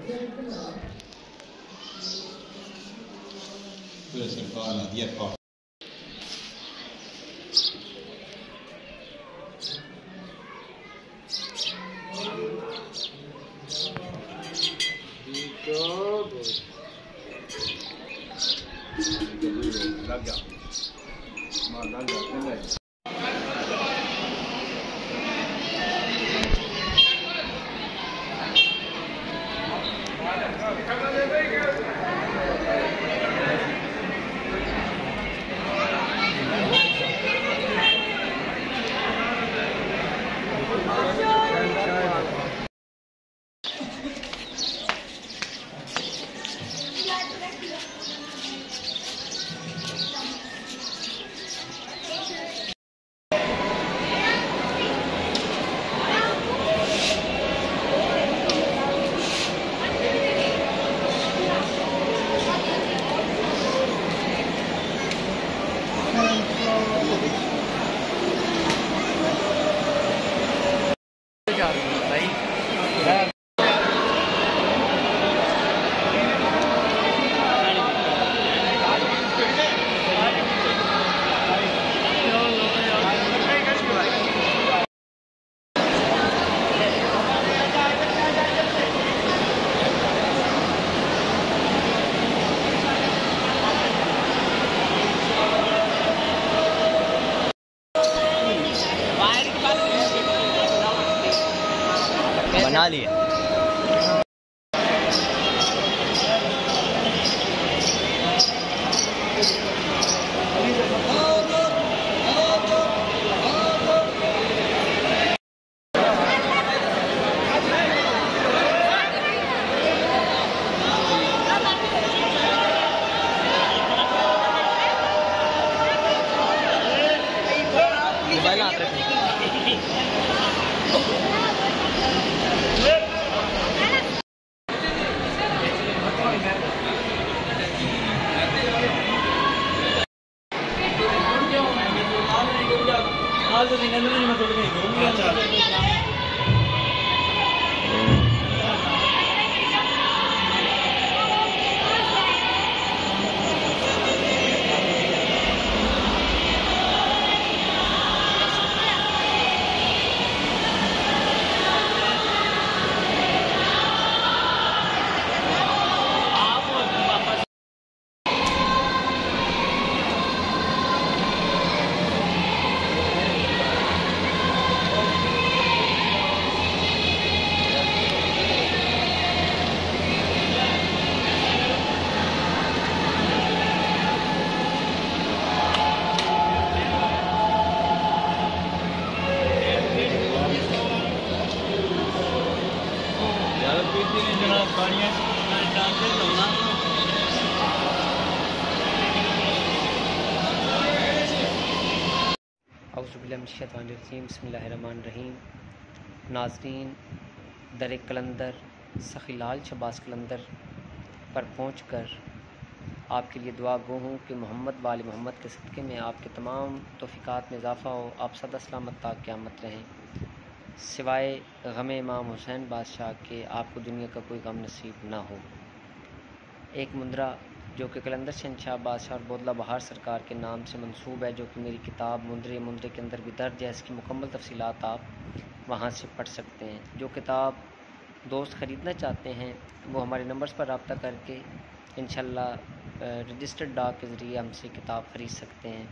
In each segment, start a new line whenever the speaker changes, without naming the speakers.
Quella si parla di ecco.
बना लिए। Mobile हाथ रखिए। बिस्मिल्लाहिर्रहमानिर्रहीम। नाज़रीन, दर कलंदर सखी लाल शहबाज कलंदर पर पहुंचकर आपके लिए दुआ गो हूँ कि मोहम्मद वाले मोहम्मद के सदक़े में आपके तमाम तौफ़ीक़ात में इजाफ़ा हो, आप सदा सलामत ता क़यामत रहें। सिवाय गम इमाम हुसैन बादशाह के आपको दुनिया का कोई गम नसीब ना हो। एक मुंदरा जो कि कलंदर शहंशाह बादशाह और बोदला बहार सरकार के नाम से मंसूब है, जो कि मेरी किताब मुंदरे के अंदर भी दर्ज है। इसकी मुकम्मल तफसीलात आप वहाँ से पढ़ सकते हैं। जो किताब दोस्त ख़रीदना चाहते हैं वो हमारे नंबर्स पर रब्ता करके इंशाल्लाह रजिस्टर्ड डाक के ज़रिए हमसे किताब ख़रीद सकते हैं।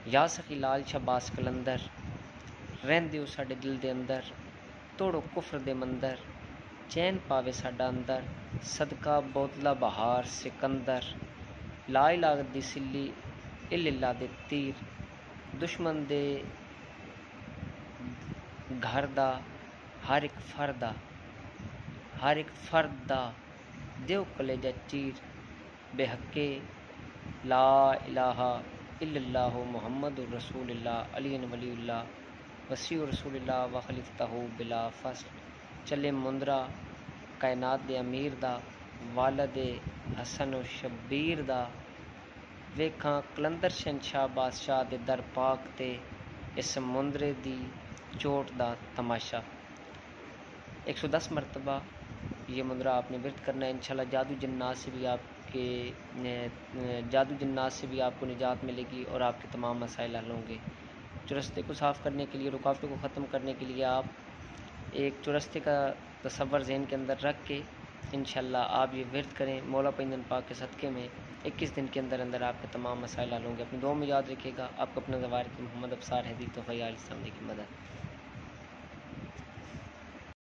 या सखी लाल शहबाज कलंदर रहंदे हो साडे दिल दे अंदर, तोड़ो कुफर दे मंदर, चैन पावे साडा अंदर, सदका बोदला बहार सिकंदर, ला इलाहा दी सिल्ली इल्ला दे तीर, दुश्मन दे घर दा हर एक फर्द दा देव कलेजा चीर, बेहके ला इलाहा इल्लल्लाहु मुहम्मदुर रसूलुल्लाह अलीन वलीउल्लाह वसीउ रसूलुल्लाह व खलीफतहु बिला फसल। चले मुंदरा कायनात दे अमीर दा, वालद हसन व शब्बीर दा, वेखां कलंदर शहंशाह बादशाह दे दर पाक ते इस मुंदरे दी चोट दा तमाशा। 110 मरतबा ये मुद्रा आपने विरत करना है। इंशाल्लाह जादू जन्नात से भी आपको निजात मिलेगी और आपके तमाम मसाइल हल होंगे। चुरस्ते को साफ़ करने के लिए, रुकावटों को ख़त्म करने के लिए आप एक चुरस्ते का तसव्वुर ज़हन के अंदर रख के इंशाल्लाह आप ये विरत करें। मौला पैगंबर पाक के सदक़े में 21 दिन के अंदर अंदर आपके तमाम मसाइल हल होंगे। अपनी दुआ में याद रखिएगा। आपको अपना ज़वार की मोहम्मद अब्सार हदीद तो फ़याल इस्लाम की मदद।